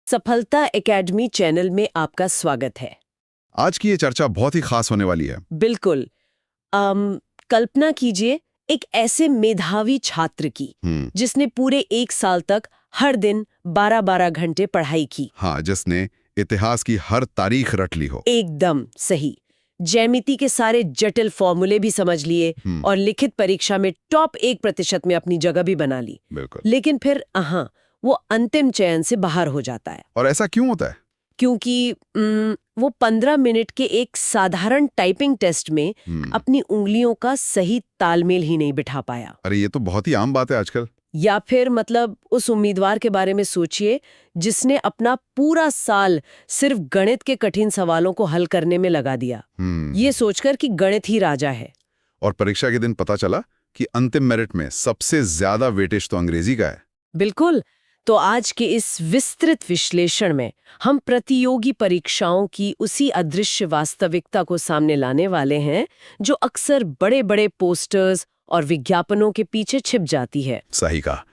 सफलता academy channel में आपका स्वागत है। आज की ये चर्चा बहुत ही खास होने वाली है। बिल्कुल। कल्पना कीजिए एक ऐसे मेधावी छात्र की जिसने पूरे 1 साल तक हर दिन 12-12 घंटे पढ़ाई की। हाँ, जिसने इतिहास की हर तारीख रट ली हो। एकदम सही। ज्यामिति के सारे जटिल फॉर्मूले भी समझ लिए और लिखित परीक्षा में टॉप 1% में अपनी जगह भी बना ली। बिल्कुल। लेकिन फिर वो अंतिम चयन से बाहर हो जाता है। और ऐसा क्यों होता है? क्योंकि वो 15 मिनट के एक साधारण टाइपिंग टेस्ट में अपनी उंगलियों का सही तालमेल ही नहीं बिठा पाया। अरे ये तो बहुत ही आम बात है आजकल। या फिर मतलब उस उम्मीदवार के बारे में सोचिए जिसने अपना पूरा साल सिर्फ गणित के कठिन सवालों को हल करने में लगा दिया, ये सोचकर कि गणित ही राजा है। और परीक्षा के दिन पता चला कि अंतिम मेरिट में सबसे ज्यादा वेटेज तो अंग्रेजी का है। बिल्कुल। तो आज के इस विस्तृत विश्लेषण में हम प्रतियोगी परीक्षाओं की उसी अदृश्य वास्तविकता को सामने लाने वाले हैं जो अक्सर बड़े बड़े पोस्टर्स और विज्ञापनों के पीछे छिप जाती है। सही कहा।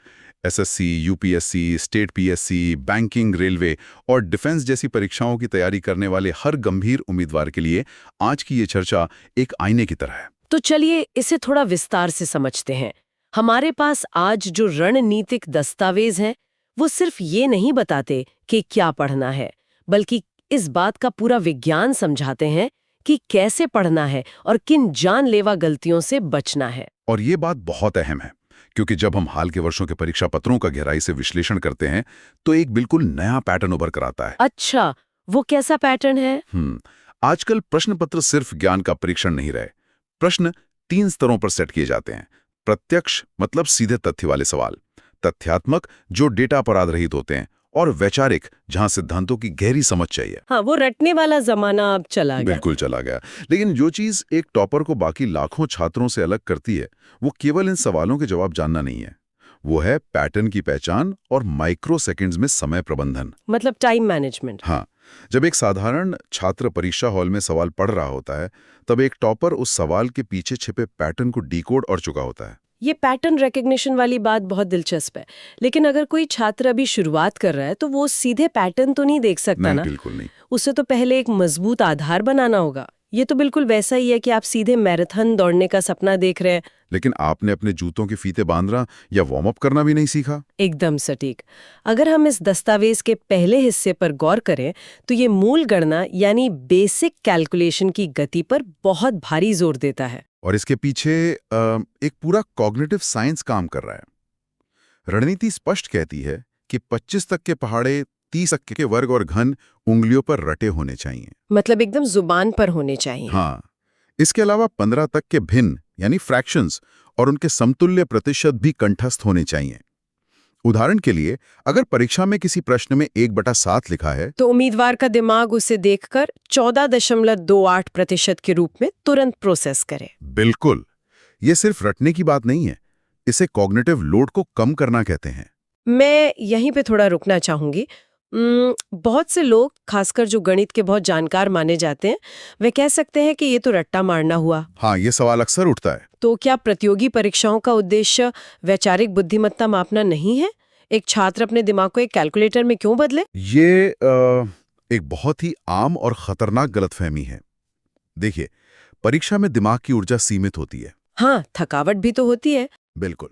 SSC, UPSC, state PSC, banking, railway और डिफेंस जैसी परीक्षाओं की तैयारी करने वाले हर गंभीर उम्मीदवार के लिए आज की ये चर्चा एक आईने की तरह है। तो चलिए इसे थोड़ा विस्तार से समझते हैं। हमारे पास आज जो रणनीतिक दस्तावेज हैं वो सिर्फ ये नहीं बताते कि क्या पढ़ना है, बल्कि इस बात का पूरा विज्ञान समझाते हैं कि कैसे पढ़ना है और किन जानलेवा गलतियों से बचना है। और ये बात बहुत अहम है, क्योंकि जब हम हाल के वर्षों के परीक्षा पत्रों का गहराई से विश्लेषण करते हैं तो एक बिल्कुल नया पैटर्न उभर कर आता है। अच्छा, वो कैसा पैटर्न है? आजकल प्रश्न पत्र सिर्फ ज्ञान का परीक्षण नहीं रहे। प्रश्न 3 स्तरों पर सेट किए जाते हैं। प्रत्यक्ष मतलब सीधे तथ्य वाले सवाल, तथ्यात्मक जो डेटा पर आधारित होते हैं, और वैचारिक जहां सिद्धांतों की गहरी समझ चाहिए। हाँ, वो रटने वाला जमाना अब चला गया। बिल्कुल चला गया। लेकिन जो चीज एक टॉपर को बाकी लाखों छात्रों से अलग करती है वो केवल इन सवालों के जवाब जानना नहीं है, वो है पैटर्न की पहचान और माइक्रो सेकेंड्स में समय प्रबंधन, मतलब टाइम मैनेजमेंट। हाँ, जब एक साधारण छात्र परीक्षा हॉल में सवाल पढ़ रहा होता है तब एक टॉपर उस सवाल के पीछे छिपे पैटर्न को डिकोड और चुका होता है। ये पैटर्न रिकग्निशन वाली बात बहुत दिलचस्प है। लेकिन अगर कोई छात्र अभी शुरुआत कर रहा है तो वो सीधे पैटर्न तो नहीं देख सकता ना? बिल्कुल नहीं। उसे तो पहले एक मजबूत आधार बनाना होगा। ये तो बिल्कुल वैसा ही है कि आप सीधे मैराथन दौड़ने का सपना देख रहे हैं, लेकिन आपने अपने जूतों के फीते बांधना या वार्म अप करना भी नहीं सीखा। एकदम सटीक। अगर हम इस दस्तावेज के पहले हिस्से पर गौर करें तो ये मूल गणना यानी बेसिक कैलकुलेशन की गति पर बहुत भारी जोर देता है। और इसके पीछे एक पूरा कॉग्निटिव साइंस काम कर रहा है। रणनीति स्पष्ट कहती है कि 25 तक के पहाड़े 30 तक के वर्ग और घन उंगलियों पर रटे होने चाहिए, मतलब एकदम जुबान पर होने चाहिए। हाँ, इसके अलावा 15 तक के भिन्न यानी फ्रैक्शंस और उनके समतुल्य प्रतिशत भी कंठस्थ होने चाहिए। उदाहरण के लिए अगर परीक्षा में किसी प्रश्न में 1/7 लिखा है तो उम्मीदवार का दिमाग उसे देखकर 14.28% के रूप में तुरंत प्रोसेस करे। बिल्कुल, ये सिर्फ रटने की बात नहीं है, इसे कॉग्निटिव लोड को कम करना कहते हैं। मैं यहीं पे थोड़ा रुकना चाहूंगी। बहुत से लोग, खासकर जो गणित के बहुत जानकार माने जाते हैं, वे कह सकते हैं कि ये तो रट्टा मारना हुआ। हाँ, ये सवाल अक्सर उठता है। तो क्या प्रतियोगी परीक्षाओं का उद्देश्य वैचारिक बुद्धिमत्ता मापना नहीं है? एक छात्र अपने दिमाग को एक कैलकुलेटर में क्यों बदले? ये एक बहुत ही आम और खतरनाक गलतफहमी है। देखिए, परीक्षा में दिमाग की ऊर्जा सीमित होती है। हाँ, थकावट भी तो होती है। बिल्कुल।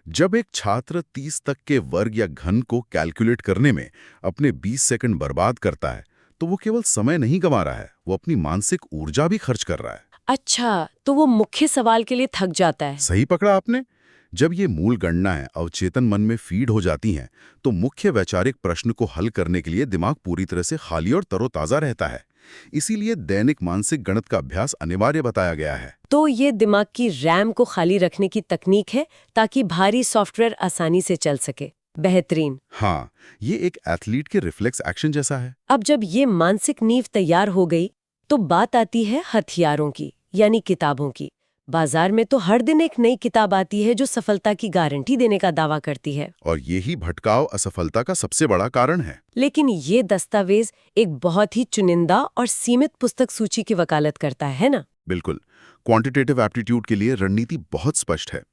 जब एक छात्र 30 तक के वर्ग या घन को कैलकुलेट करने में अपने 20 सेकंड बर्बाद करता है तो वो केवल समय नहीं गंवा रहा है, वो अपनी मानसिक ऊर्जा भी खर्च कर रहा है। अच्छा, तो वो मुख्य सवाल के लिए थक जाता है। सही पकड़ा आपने। जब ये मूल गणनाएं अवचेतन मन में फीड हो जाती हैं तो मुख्य वैचारिक प्रश्न को हल करने के लिए दिमाग पूरी तरह से खाली और तरोताजा रहता है। इसीलिए दैनिक मानसिक गणित का अभ्यास अनिवार्य बताया गया है। तो ये दिमाग की रैम को खाली रखने की तकनीक है ताकि भारी सॉफ्टवेयर आसानी से चल सके। बेहतरीन। हाँ, ये एक एथलीट के रिफ्लेक्स एक्शन जैसा है। अब जब ये मानसिक नींव तैयार हो गई तो बात आती है हथियारों की, यानी किताबों की। बाजार में तो हर दिन एक नई किताब आती है जो सफलता की गारंटी देने का दावा करती है। और यही भटकाव असफलता का सबसे बड़ा कारण है। लेकिन ये दस्तावेज एक बहुत ही चुनिंदा और सीमित पुस्तक सूची की वकालत करता है ना? बिल्कुल। क्वांटिटेटिव एप्टीट्यूड के लिए रणनीति बहुत स्पष्ट है।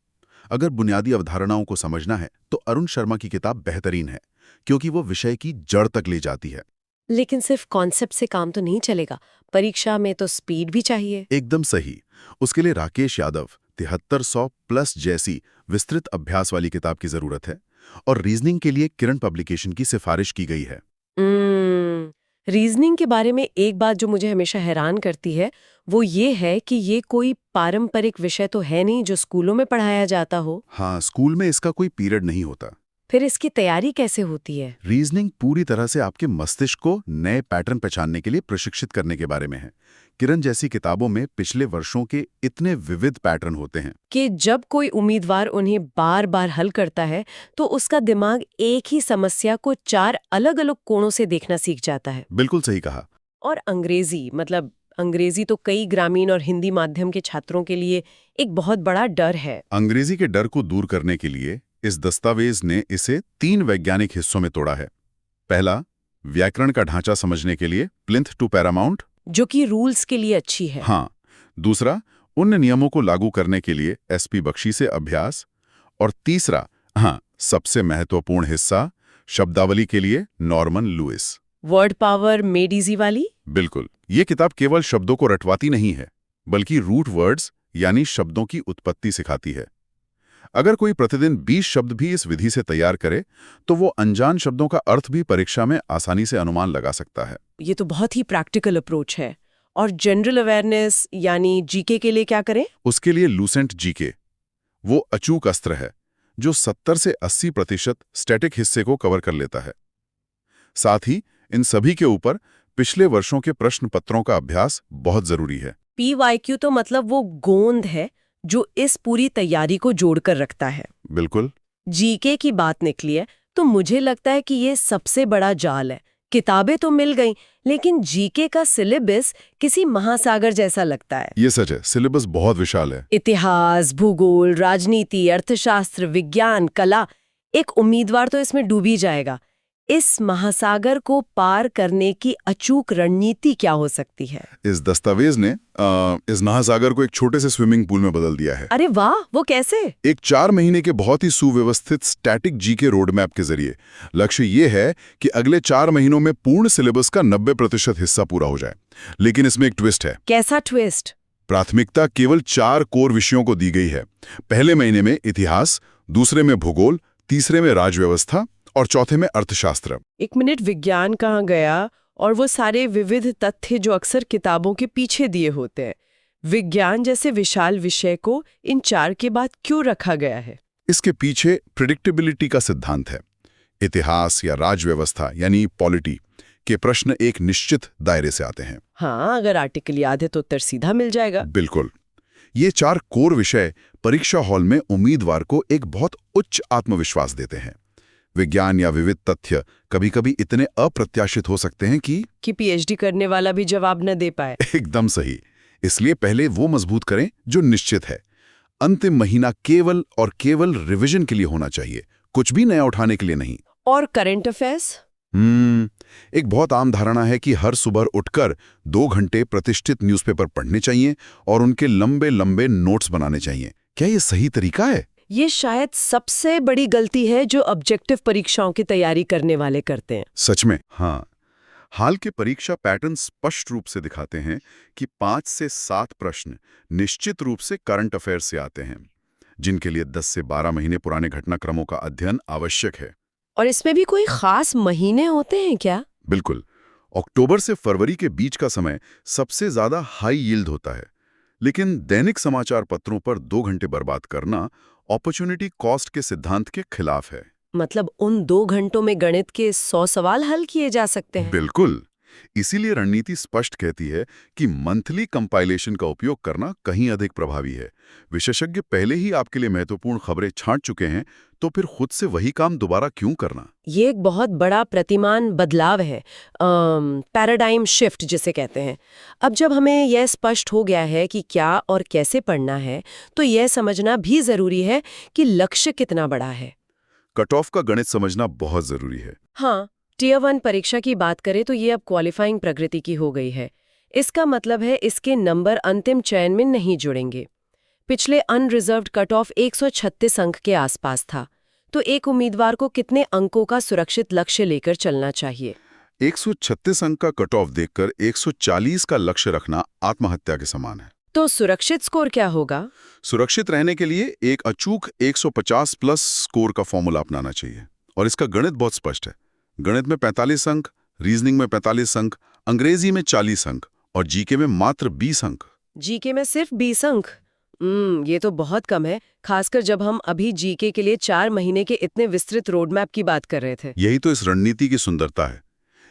अगर बुनियादी अवधारणाओं को समझना है तो अरुण शर्मा की किताब बेहतरीन है। क्योंकि वो विषय की जड़ तक ले जाती है। लेकिन सिर्फ कॉन्सेप्ट से काम तो नहीं चलेगा, परीक्षा में तो स्पीड भी चाहिए। एकदम सही। उसके लिए राकेश यादव 7300 प्लस जैसी विस्तृत अभ्यास वाली किताब की जरूरत है और रीजनिंग के लिए किरण पब्लिकेशन की सिफारिश की गई है। रीजनिंग के बारे में एक बात जो मुझे हमेशा हैरान करती है वो ये है कि ये कोई पारंपरिक विषय तो है नहीं जो स्कूलों में पढ़ाया जाता हो। हाँ, स्कूल में इसका कोई पीरियड नहीं होता। फिर इसकी तैयारी कैसे होती है? रीजनिंग पूरी तरह से आपके मस्तिष्क को नए पैटर्न पहचानने के लिए प्रशिक्षित करने के बारे में है। किरण जैसी किताबों में पिछले वर्षों के इतने विविध पैटर्न होते हैं कि जब कोई उम्मीदवार उन्हें बार बार हल करता है तो उसका दिमाग एक ही समस्या को 4 अलग-अलग कोणों से देखना सीख जाता है। बिल्कुल सही कहा। और अंग्रेजी तो कई ग्रामीण और हिंदी माध्यम के छात्रों के लिए एक बहुत बड़ा डर है। अंग्रेजी के डर को दूर करने के लिए इस दस्तावेज ने इसे 3 वैज्ञानिक हिस्सों में तोड़ा है। पहला, व्याकरण का ढांचा समझने के लिए प्लिंथ टू पैरामाउंट, जो कि रूल्स के लिए अच्छी है। हाँ। दूसरा, उन नियमों को लागू करने के लिए एसपी बख्शी से अभ्यास। और तीसरा, सबसे महत्वपूर्ण हिस्सा, शब्दावली के लिए Norman Lewis. Word Power Made Easy वाली? बिल्कुल। ये किताब केवल शब्दों को रटवाती नहीं है, बल्कि रूट वर्ड्स यानी शब्दों की उत्पत्ति सिखाती है। अगर कोई प्रतिदिन 20 शब्द भी इस विधि से तैयार करे, तो वो अनजान शब्दों का अर्थ भी परीक्षा में आसानी से अनुमान लगा सकता है। ये तो बहुत ही प्रैक्टिकल अप्रोच है। और जनरल अवेयरनेस यानी जीके के लिए क्या करें? उसके लिए लूसेंट जीके वो अचूक अस्त्र है जो 70 से 80% स्टैटिक हिस्से को कवर कर लेता है। साथ ही इन सभी के ऊपर पिछले वर्षों के प्रश्न पत्रों का अभ्यास बहुत जरूरी है। PYQ तो मतलब वो गोंद है जो इस पूरी तैयारी को जोड़कर रखता है। बिल्कुल। जीके की बात निकली है तो मुझे लगता है कि ये सबसे बड़ा जाल है। किताबें तो मिल गईं, लेकिन जीके का सिलेबस किसी महासागर जैसा लगता है। ये सच है, सिलेबस बहुत विशाल है। इतिहास, भूगोल, राजनीति, अर्थशास्त्र, विज्ञान, कला, एक उम्मीदवार तो इसमें डूब ही जाएगा। इस महासागर को पार करने की अचूक रणनीति क्या हो सकती है? इस दस्तावेज ने इस महासागर को एक छोटे से स्विमिंग पूल में बदल दिया है। अरे वाह, वो कैसे? एक 4 महीने के बहुत ही सुव्यवस्थित स्टैटिक जीके रोड मैप के जरिए। लक्ष्य ये है कि अगले 4 महीनों में पूर्ण सिलेबस का 90% हिस्सा पूरा हो जाए। लेकिन इसमें एक ट्विस्ट है। कैसा ट्विस्ट? प्राथमिकता केवल 4 कोर विषयों को दी गई है। पहले महीने में इतिहास, दूसरे में भूगोल, तीसरे में राजव्यवस्था और चौथे में अर्थशास्त्र। एक मिनट, विज्ञान कहाँ गया? और वो सारे विविध तथ्य जो अक्सर किताबों के पीछे दिए होते हैं, विज्ञान जैसे विशाल विषय को इन 4 के बाद क्यों रखा गया है? इसके पीछे प्रिडिक्टेबिलिटी का सिद्धांत है। इतिहास या राजव्यवस्था यानी पॉलिटी के प्रश्न एक निश्चित दायरे से आते हैं। हाँ, अगर आर्टिकल याद है तो उत्तर सीधा मिल जाएगा। बिल्कुल। ये 4 कोर विषय परीक्षा हॉल में उम्मीदवार को एक बहुत उच्च आत्मविश्वास देते हैं। विज्ञान या विविध तथ्य कभी-कभी इतने अप्रत्याशित हो सकते हैं कि PhD करने वाला भी जवाब न दे पाए। एकदम सही। इसलिए पहले वो मजबूत करें जो निश्चित है। अंतिम महीना केवल और केवल रिवीजन के लिए होना चाहिए, कुछ भी नया उठाने के लिए नहीं। और करंट अफेयर्स? एक बहुत आम धारणा है कि हर सुबह उठकर 2 घंटे प्रतिष्ठित न्यूज़पेपर पढ़ने चाहिए और उनके लंबे लंबे नोट्स बनाने चाहिए। क्या ये सही तरीका है? ये शायद सबसे बड़ी गलती है जो ऑब्जेक्टिव परीक्षाओं की तैयारी करने वाले करते हैं। सच में? हाँ। हाल के परीक्षा पैटर्न स्पष्ट रूप से दिखाते हैं कि 5 से 7 प्रश्न निश्चित रूप से करंट अफेयर से आते हैं, जिनके लिए 10 से 12 महीने पुराने घटनाक्रमों का अध्ययन आवश्यक है। और इसमें भी कोई खास महीने होते हैं क्या? बिल्कुल। अक्टूबर से फरवरी के बीच का समय सबसे ज्यादा हाई यील्ड होता है, लेकिन दैनिक समाचार पत्रों पर 2 घंटे बर्बाद करना अपॉर्चुनिटी कॉस्ट के सिद्धांत के खिलाफ है। मतलब उन 2 घंटों में गणित के 100 सवाल हल किए जा सकते हैं। बिल्कुल। इसीलिए रणनीति स्पष्ट कहती है कि मंथली कंपाइलेशन का उपयोग करना कहीं अधिक प्रभावी है। विशेषज्ञ पहले ही आपके लिए महत्वपूर्ण खबरें छांट चुके हैं, तो फिर खुद से वही काम दोबारा क्यों करना? ये एक बहुत बड़ा प्रतिमान बदलाव है, पैराडाइम शिफ्ट जिसे कहते हैं। अब जब हमें यह स्पष्ट हो गया है कि क्या और कैसे पढ़ना है, तो यह समझना भी जरूरी है कि लक्ष्य कितना बड़ा है। कट ऑफ का गणित समझना बहुत जरूरी है। हाँ, टियर 1 परीक्षा की बात करें तो ये अब क्वालिफाइंग प्रकृति की हो गई है। इसका मतलब है इसके नंबर अंतिम चयन में नहीं जुड़ेंगे। पिछले अनरिजर्व्ड कट ऑफ 136 अंक के आसपास था, तो एक उम्मीदवार को कितने अंकों का सुरक्षित लक्ष्य लेकर चलना चाहिए? 136 अंक का कट ऑफ देखकर 140 का लक्ष्य रखना आत्महत्या के समान है। तो सुरक्षित स्कोर क्या होगा? सुरक्षित रहने के लिए एक अचूक 150 प्लस स्कोर का फॉर्मूला अपनाना चाहिए और इसका गणित बहुत स्पष्ट है। गणित में 45 अंक, रीजनिंग में 45 अंक, अंग्रेजी में 40 अंक और जीके में मात्र 20 अंक। जीके में सिर्फ 20 अंक? ये तो बहुत कम है, खासकर जब हम अभी जीके के लिए 4 महीने के इतने विस्तृत रोडमैप की बात कर रहे थे। यही तो इस रणनीति की सुंदरता है।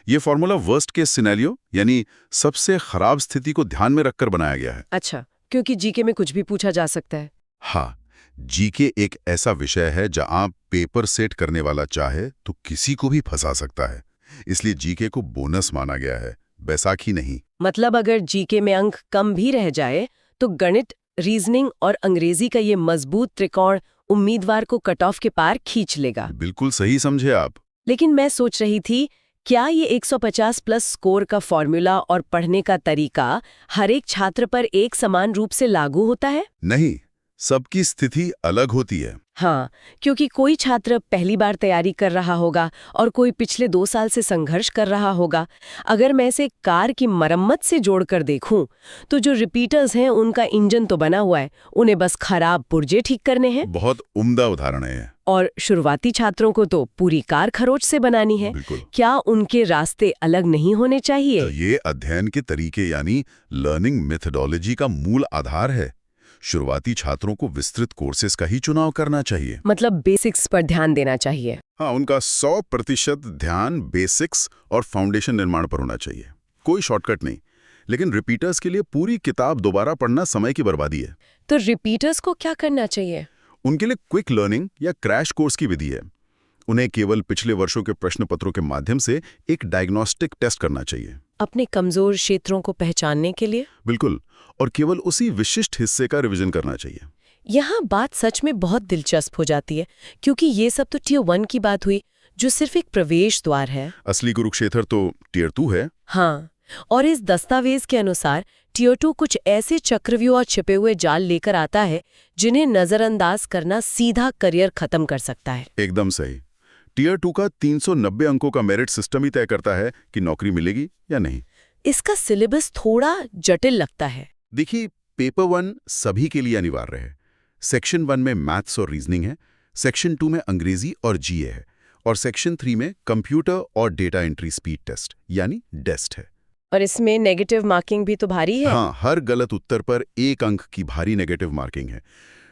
ये फॉर्मूला वर्स्ट केस सिनेरियो यानी सबसे खराब स्थिति को ध्यान में रखकर बनाया गया है। अच्छा, क्योंकि जीके में कुछ भी पूछा जा सकता है। हाँ, जीके एक ऐसा विषय है जहां पेपर सेट करने वाला चाहे तो किसी को भी फंसा सकता है। इसलिए जीके को बोनस माना गया है, बैसाखी नहीं। मतलब अगर जीके में अंक कम भी रह जाए तो गणित, रीजनिंग और अंग्रेजी का ये मजबूत त्रिकोण उम्मीदवार को कट ऑफ के पार खींच लेगा। बिल्कुल सही समझे आप। लेकिन मैं सोच रही थी, क्या ये 150 प्लस स्कोर का फॉर्मूला और पढ़ने का तरीका हर एक छात्र पर एक समान रूप से लागू होता है? नहीं, सबकी स्थिति अलग होती है। हाँ, क्योंकि कोई छात्र पहली बार तैयारी कर रहा होगा और कोई पिछले 2 साल से संघर्ष कर रहा होगा। अगर मैं इसे कार की मरम्मत से जोड़कर देखूं, तो जो रिपीटर्स हैं उनका इंजन तो बना हुआ है, उन्हें बस खराब पुर्जे ठीक करने हैं। बहुत उम्दा उदाहरण है। और शुरुआती छात्रों को तो पूरी कार खरोच से बनानी है। बिल्कुल। क्या उनके रास्ते अलग नहीं होने चाहिए? ये अध्ययन के तरीके यानी लर्निंग मेथडोलॉजी का मूल आधार है। शुरुआती छात्रों को विस्तृत कोर्सेज का ही चुनाव करना चाहिए। मतलब बेसिक्स पर ध्यान देना चाहिए। हाँ, उनका 100% ध्यान बेसिक्स और फाउंडेशन निर्माण पर होना चाहिए। कोई शॉर्टकट नहीं, लेकिन रिपीटर्स के लिए पूरी किताब दोबारा पढ़ना समय की बर्बादी है। तो रिपीटर्स को क्या करना चाहिए? उनके लिए क्विक लर्निंग या क्रैश कोर्स की विधि है। उन्हें केवल पिछले वर्षों के प्रश्न पत्रों के माध्यम से एक डायग्नोस्टिक टेस्ट करना चाहिए। अपने कमजोर क्षेत्रों को पहचानने के लिए? बिल्कुल, और केवल उसी विशिष्ट हिस्से का रिवीजन करना चाहिए। यहाँ बात सच में बहुत दिलचस्प हो जाती है, क्योंकि ये सब तो टियर 1 की बात हुई, जो सिर्फ एक प्रवेश द्वार है। असली कुरुक्षेत्र तो टियर 2 है। हाँ, और इस दस्तावेज के अनुसार टियर 2 कुछ ऐसे चक्रव्यूह और छिपे हुए जाल लेकर आता है जिन्हें नजरअंदाज करना सीधा करियर खत्म कर सकता है। एकदम सही। टियर 2 का 390 अंकों का मेरिट सिस्टम ही तय करता है कि नौकरी मिलेगी या नहीं। इसका सिलेबस थोड़ा जटिल लगता है। देखिए, पेपर 1 सभी के लिए अनिवार्य है। सेक्शन 1 में मैथ्स और रीजनिंग है, सेक्शन 2 में अंग्रेजी और जीए है, और सेक्शन 3 में कंप्यूटर और डेटा एंट्री स्पीड टेस्ट यानी डेस्ट है। और इसमें नेगेटिव मार्किंग भी तो भारी है। हाँ, हर गलत उत्तर पर 1 अंक की भारी नेगेटिव मार्किंग है।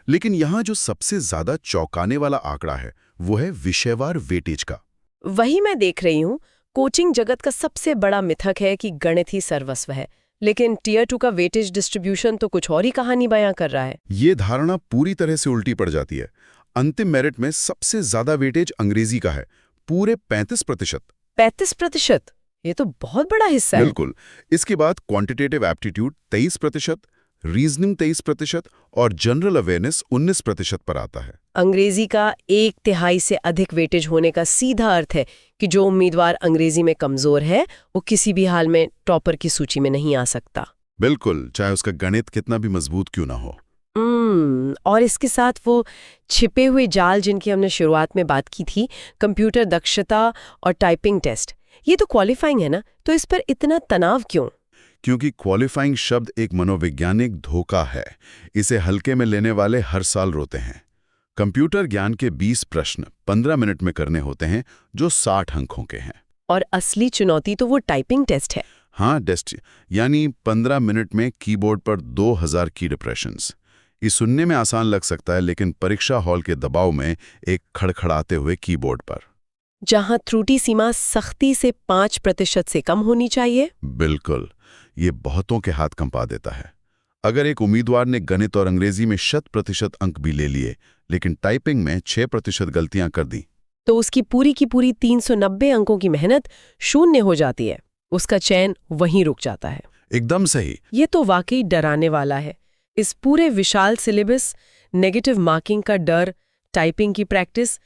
लेकिन यहाँ जो सबसे ज्यादा चौंकाने वाला आंकड़ा है वो है विषयवार वेटेज का। वही मैं देख रही हूँ। कोचिंग जगत का सबसे बड़ा मिथक है कि गणित ही सर्वस्व है, लेकिन टियर 2 का वेटेज डिस्ट्रीब्यूशन तो कुछ और ही कहानी बयां कर रहा है। ये धारणा पूरी तरह से उल्टी पड़ जाती है। अंतिम मेरिट में सबसे ज्यादा वेटेज अंग्रेजी का है, पूरे 35%। 35%? ये तो बहुत बड़ा हिस्सा है। बिल्कुल। इसके बाद क्वांटिटेटिव एप्टीट्यूड 23%, रीजनिंग 23% और जनरल अवेयरनेस 19% पर आता है। अंग्रेजी का 1/3 से अधिक वेटेज होने का सीधा अर्थ है कि जो उम्मीदवार अंग्रेजी में कमजोर है वो किसी भी हाल में टॉपर की सूची में नहीं आ सकता। बिल्कुल, चाहे उसका गणित कितना भी मजबूत क्यों ना हो। और इसके साथ वो छिपे हुए जाल जिनकी हमने शुरुआत में बात की थी, कंप्यूटर दक्षता और टाइपिंग टेस्ट, ये तो क्वालिफाइंग है ना, तो इस पर इतना तनाव क्यों? क्योंकि क्वालिफाइंग शब्द एक मनोवैज्ञानिक धोखा है। इसे हल्के में लेने वाले हर साल रोते हैं। कंप्यूटर ज्ञान के 20 प्रश्न 15 मिनट में करने होते हैं, जो 60 अंकों के हैं। और असली चुनौती तो वो टाइपिंग टेस्ट है। हाँ, टेस्ट यानी 15 मिनट में कीबोर्ड पर 2000 की डिप्रेशंस। ये सुनने में आसान लग सकता है, लेकिन परीक्षा हॉल के दबाव में एक खड़खड़ाते हुए कीबोर्ड पर, जहां त्रुटि सीमा सख्ती से 5% से कम होनी चाहिए। बिल्कुल, ये बहुतों के हाथ कंपा देता है। अगर एक उम्मीदवार ने गणित और अंग्रेजी में 100% अंक भी ले लिए, लेकिन टाइपिंग में 6% गलतियां कर दी, तो उसकी पूरी की पूरी 390 अंकों की मेहनत शून्य हो जाती है। उसका चयन वहीं रुक जाता है। एकदम सही। ये तो वाकई डराने वाला है। इस पूरे विशाल सिलेबस, नेगेटिव मार्किंग का डर, टाइपिंग की प्रैक्टिस,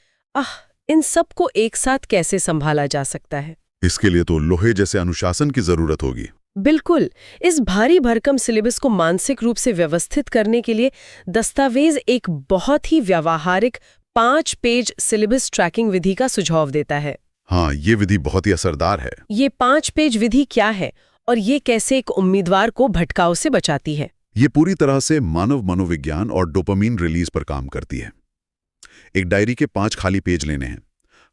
इन सब को एक साथ कैसे संभाला जा सकता है? इसके लिए तो लोहे जैसे अनुशासन की जरूरत होगी। बिल्कुल। इस भारी भरकम सिलेबस को मानसिक रूप से व्यवस्थित करने के लिए दस्तावेज एक बहुत ही व्यावहारिक, 5 पेज सिलेबस ट्रैकिंग विधि का सुझाव देता है। हाँ, ये विधि बहुत ही असरदार है। ये 5 पेज विधि क्या है और ये कैसे एक उम्मीदवार को भटकाव से बचाती है? ये पूरी तरह से मानव मनोविज्ञान और डोपामीन रिलीज पर काम करती है। एक डायरी के 5 खाली पेज लेने हैं।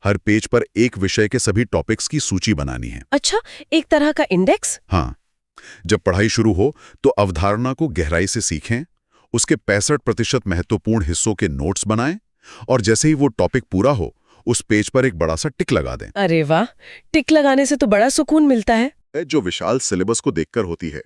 हर पेज पर एक विषय के सभी टॉपिक्स की सूची बनानी है। अच्छा, एक तरह का इंडेक्स? हाँ, जब पढ़ाई शुरू हो तो अवधारणा को गहराई से सीखें, उसके 65% महत्वपूर्ण हिस्सों के नोट्स बनाएं और जैसे ही वो टॉपिक पूरा हो उस पेज पर एक बड़ा सा टिक लगा दें। अरे वाह, टिक लगाने से तो बड़ा सुकून मिलता है। जो विशाल सिलेबस को देखकर होती है।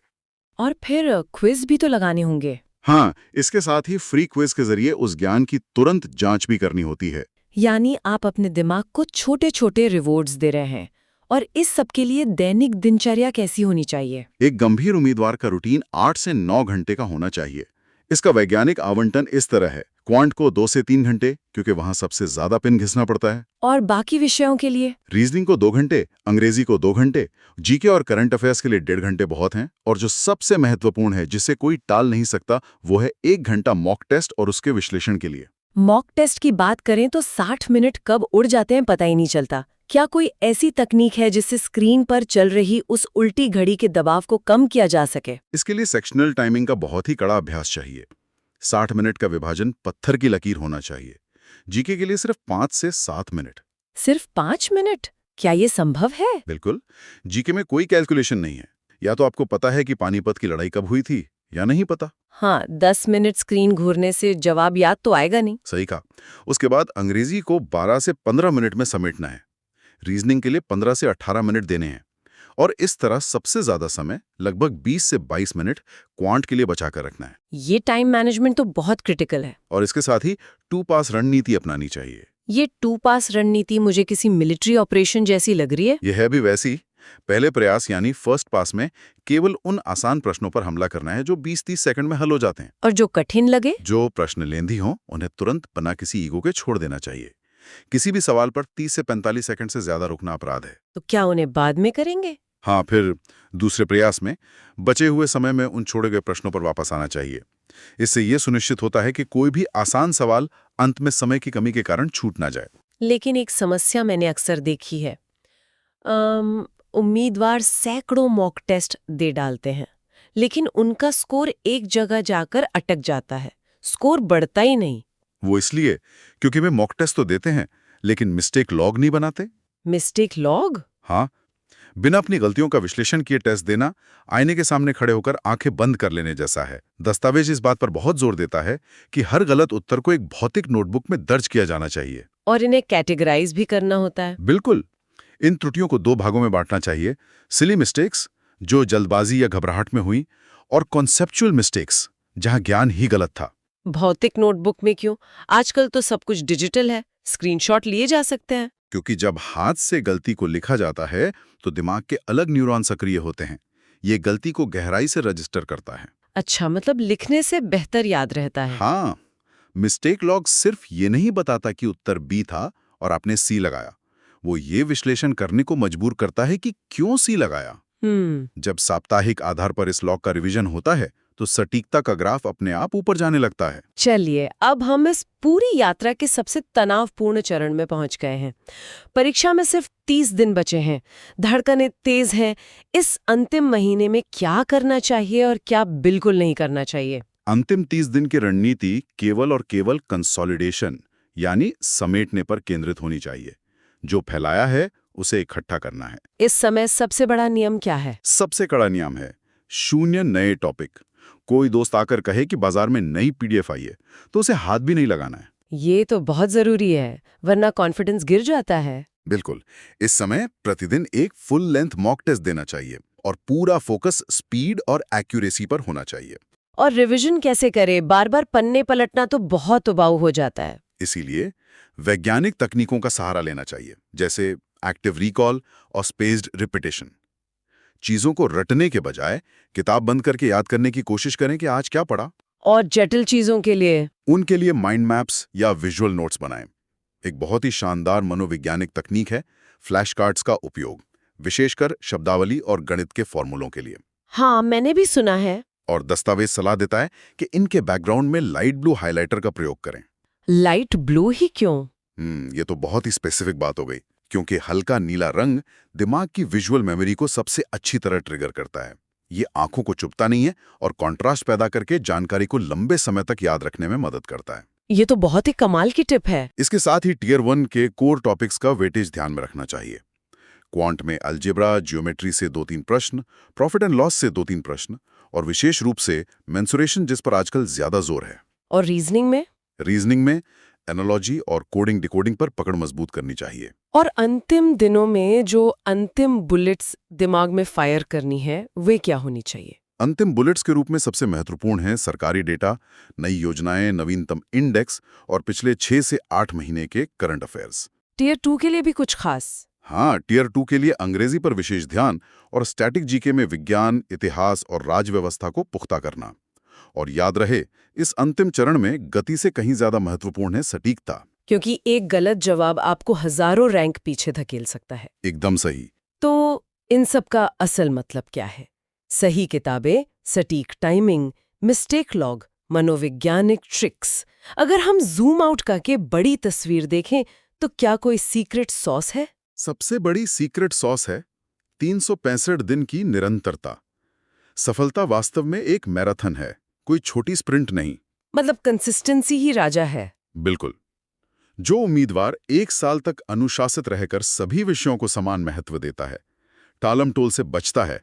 और फिर क्विज भी तो लगाने होंगे। हाँ, इसके साथ ही फ्री क्विज के जरिए उस ज्ञान की तुरंत जांच भी करनी होती है। यानी आप अपने दिमाग को छोटे छोटे रिवॉर्ड्स दे रहे हैं। और इस सब के लिए दैनिक दिनचर्या कैसी होनी चाहिए? एक गंभीर उम्मीदवार का रूटीन 8 से 9 घंटे का होना चाहिए। इसका वैज्ञानिक आवंटन इस तरह है: क्वांट को 2 से 3 घंटे, क्योंकि वहां सबसे ज्यादा पेन घिसना पड़ता है। और बाकी विषयों के लिए? रीजनिंग को 2 घंटे, अंग्रेजी को 2 घंटे, जीके और करंट अफेयर्स के लिए 1.5 घंटे बहुत हैं। और जो सबसे महत्वपूर्ण है, जिसे कोई टाल नहीं सकता, वो है 1 घंटा मॉक टेस्ट और उसके विश्लेषण के लिए। मॉक टेस्ट की बात करें तो 60 मिनट कब उड़ जाते हैं पता ही नहीं चलता। क्या कोई ऐसी तकनीक है जिससे स्क्रीन पर चल रही उस उल्टी घड़ी के दबाव को कम किया जा सके? इसके लिए सेक्शनल टाइमिंग का बहुत ही कड़ा अभ्यास चाहिए। 60 मिनट का विभाजन पत्थर की लकीर होना चाहिए। जीके के लिए सिर्फ 5 से 7 मिनट। सिर्फ 5 मिनट? क्या ये संभव है? बिल्कुल। जीके में कोई कैलकुलेशन नहीं है। या तो आपको पता है कि पानीपत की लड़ाई कब हुई थी या नहीं पता। हाँ, 10 मिनट स्क्रीन घूरने से जवाब याद तो आएगा नहीं। सही कहा। उसके बाद अंग्रेजी को 12 से 15 मिनट में समेटना है। रीजनिंग के लिए 15 से 18 मिनट देने हैं। और इस तरह सबसे ज्यादा समय, लगभग 20 से 22 मिनट, क्वांट के लिए बचा कर रखना है। ये टाइम मैनेजमेंट तो बहुत क्रिटिकल है। और इसके साथ ही 2 पास रणनीति अपनानी चाहिए। ये 2 पास रणनीति मुझे किसी मिलिट्री ऑपरेशन जैसी लग रही है। यह है भी वैसी। पहले प्रयास यानी फर्स्ट पास में केवल उन आसान प्रश्नों पर हमला करना है जो 20-30 सेकंड में हल हो जाते हैं। और जो कठिन लगे? जो प्रश्न लेंदी हों, उन्हें तुरंत बिना किसी ईगो के छोड़ देना चाहिए। किसी भी सवाल पर 30 से 45 सेकंड से ज्यादा रुकना अपराध है। तो क्या उन्हें बाद में करेंगे? हाँ, फिर दूसरे प्रयास में बचे हुए समय में उन छोड़े गए प्रश्नों पर वापस आना चाहिए। इससे यह सुनिश्चित होता है कि कोई भी आसान सवाल अंत में समय की कमी के कारण छूट ना जाए। लेकिन एक समस्या मैंने अक्सर देखी है। उम्मीदवार सैकड़ों मॉक टेस्ट दे डालते हैं, लेकिन उनका स्कोर एक जगह जाकर अटक जाता है। स्कोर बढ़ता ही नहीं। वो इसलिए क्योंकि वे मॉक टेस्ट तो देते हैं, लेकिन मिस्टेक लॉग नहीं बनाते। Mistake log? हाँ, बिना अपनी गलतियों का विश्लेषण किए टेस्ट देना आईने के सामने खड़े होकर आंखें बंद कर लेने जैसा है। दस्तावेज इस बात पर बहुत जोर देता है कि हर गलत उत्तर को एक भौतिक नोटबुक में दर्ज किया जाना चाहिए। और इन्हें कैटेगराइज भी करना होता है। बिल्कुल। इन त्रुटियों को 2 भागों में बांटना चाहिए: सिली मिस्टेक्स, जो जल्दबाजी या घबराहट में हुई, और कॉन्सेप्चुअल मिस्टेक्स, जहां ज्ञान ही गलत था। भौतिक नोटबुक में क्यों? आजकल तो सब कुछ डिजिटल है, स्क्रीनशॉट लिए जा सकते हैं। क्योंकि जब हाथ से गलती को लिखा जाता है तो दिमाग के अलग न्यूरॉन सक्रिय होते हैं। ये गलती को गहराई से रजिस्टर करता है। अच्छा, मतलब लिखने से बेहतर याद रहता है। हाँ, मिस्टेक लॉग सिर्फ ये नहीं बताता कि उत्तर बी था और आपने सी लगाया। वो ये विश्लेषण करने को मजबूर करता है कि क्यों सी लगाया। जब साप्ताहिक आधार पर इस लॉग का रिवीजन होता है तो सटीकता का ग्राफ अपने आप ऊपर जाने लगता है। चलिए, अब हम इस पूरी यात्रा के सबसे तनावपूर्ण चरण में पहुंच गए हैं। परीक्षा में सिर्फ 30 दिन बचे हैं, धड़कनें तेज हैं। इस अंतिम महीने में क्या करना चाहिए और क्या बिल्कुल नहीं करना चाहिए? अंतिम 30 दिन की रणनीति केवल और केवल कंसोलिडेशन यानी समेटने पर केंद्रित होनी चाहिए। जो फैलाया है उसे इकट्ठा करना है। इस समय सबसे बड़ा नियम क्या है? सबसे कड़ा नियम है 0 नए टॉपिक। कोई दोस्त आकर कहे कि बाजार में नई पीडीएफ आई है तो उसे हाथ भी नहीं लगाना है। ये तो बहुत जरूरी है, वरना कॉन्फिडेंस गिर जाता है। बिल्कुल। इस समय प्रतिदिन एक फुल लेंथ मॉक टेस्ट देना चाहिए और पूरा फोकस स्पीड और एक्यूरेसी पर होना चाहिए। और रिवीजन कैसे करें? बार बार पन्ने पलटना तो बहुत उबाऊ हो जाता है। इसीलिए वैज्ञानिक तकनीकों का सहारा लेना चाहिए, जैसे एक्टिव रिकॉल और स्पेस्ड रिपीटेशन। चीजों को रटने के बजाय किताब बंद करके याद करने की कोशिश करें कि आज क्या पढ़ा। और जटिल चीजों के लिए? उनके लिए माइंड मैप्स या विजुअल नोट्स बनाएं। एक बहुत ही शानदार मनोवैज्ञानिक तकनीक है फ्लैश कार्ड्स का उपयोग, विशेषकर शब्दावली और गणित के फॉर्मूलों के लिए। हाँ, मैंने भी सुना है। और दस्तावेज सलाह देता है कि इनके बैकग्राउंड में लाइट ब्लू हाइलाइटर का प्रयोग करें। लाइट ब्लू ही क्यों? ये तो बहुत ही स्पेसिफिक बात हो गई, क्योंकि हल्का नीला रंग दिमाग की विजुअल मेमोरी को सबसे अच्छी तरह ट्रिगर करता है। ये आंखों को चुभता नहीं है और कॉन्ट्रास्ट पैदा करके जानकारी को लंबे समय तक याद रखने में मदद करता है। ये तो बहुत ही कमाल की टिप है। इसके साथ ही टियर 1 के कोर टॉपिक्स का वेटेज ध्यान में रखना चाहिए। क्वांट में अलजेब्रा, ज्योमेट्री से 2-3 प्रश्न, प्रॉफिट एंड लॉस से 2-3 प्रश्न और विशेष रूप से मेंसुरेशन, जिस पर आजकल ज्यादा जोर है। और रीजनिंग में? रीजनिंग में एनालॉजी और कोडिंग डिकोडिंग पर पकड़ मजबूत करनी चाहिए। और अंतिम दिनों में जो अंतिम बुलेट्स दिमाग में फायर करनी है, वे क्या होनी चाहिए? अंतिम बुलेट्स के रूप में सबसे महत्वपूर्ण हैं सरकारी डेटा, नई योजनाएं, नवीनतम इंडेक्स और पिछले 6 से 8 महीने के करंट अफेयर्स। टियर 2 के लिए भी कुछ खास? हाँ, टियर 2 के लिए अंग्रेजी पर विशेष ध्यान और स्टैटिक जीके में विज्ञान, इतिहास और राजव्यवस्था को पुख्ता करना। और याद रहे, इस अंतिम चरण में गति से कहीं ज्यादा महत्वपूर्ण है सटीकता, क्योंकि एक गलत जवाब आपको हजारों रैंक पीछे धकेल सकता है। एकदम सही। तो इन सब का असल मतलब क्या है? सही किताबें, सटीक टाइमिंग, मिस्टेक लॉग, मनोवैज्ञानिक ट्रिक्स। अगर हम जूम आउट करके बड़ी तस्वीर देखें तो क्या कोई सीक्रेट सॉस है? सबसे बड़ी सीक्रेट सॉस है 365 दिन की निरंतरता। सफलता वास्तव में एक मैराथन है, कोई छोटी स्प्रिंट नहीं। मतलब कंसिस्टेंसी ही राजा है। बिल्कुल। जो उम्मीदवार 1 साल तक अनुशासित रहकर सभी विषयों को समान महत्व देता है, टालमटोल से बचता है,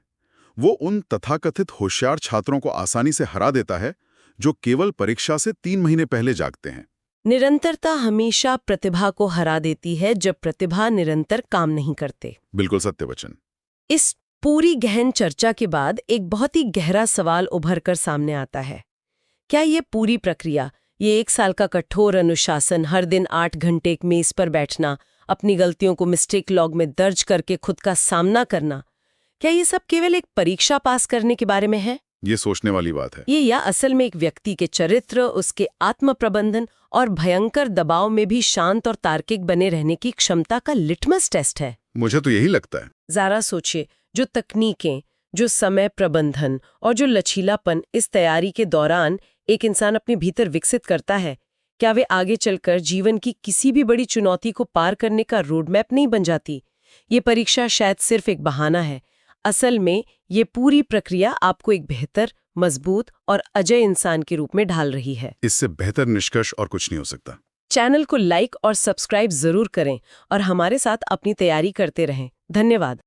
वो उन तथाकथित होशियार छात्रों को आसानी से हरा देता है जो केवल परीक्षा से 3 महीने पहले जागते हैं। निरंतरता हमेशा प्रतिभा को हरा देती है जब प्रतिभा निरंतर काम नहीं करते। बिल्कुल सत्य वचन। इस पूरी गहन चर्चा के बाद एक बहुत ही गहरा सवाल उभर कर सामने आता है। क्या ये पूरी प्रक्रिया, ये 1 साल का कठोर अनुशासन, हर दिन 8 घंटे एक मेज पर बैठना, अपनी गलतियों को मिस्टेक लॉग में दर्ज करके खुद का सामना करना, क्या ये सब केवल एक परीक्षा पास करने के बारे में है? ये सोचने वाली बात है। ये या असल में एक व्यक्ति के चरित्र, उसके आत्म प्रबंधन और भयंकर दबाव में भी शांत और तार्किक बने रहने की क्षमता का लिटमस टेस्ट है? मुझे तो यही लगता है। जरा सोचिए, जो तकनीकें, जो समय प्रबंधन और जो लचीलापन इस तैयारी के दौरान एक इंसान अपने भीतर विकसित करता है, क्या वे आगे चलकर जीवन की किसी भी बड़ी चुनौती को पार करने का रोड मैप नहीं बन जाती? ये परीक्षा शायद सिर्फ एक बहाना है। असल में ये पूरी प्रक्रिया आपको एक बेहतर, मजबूत और अजय इंसान के रूप में ढाल रही है। इससे बेहतर निष्कर्ष और कुछ नहीं हो सकता। चैनल को लाइक और सब्सक्राइब जरूर करें और हमारे साथ अपनी तैयारी करते रहें। धन्यवाद।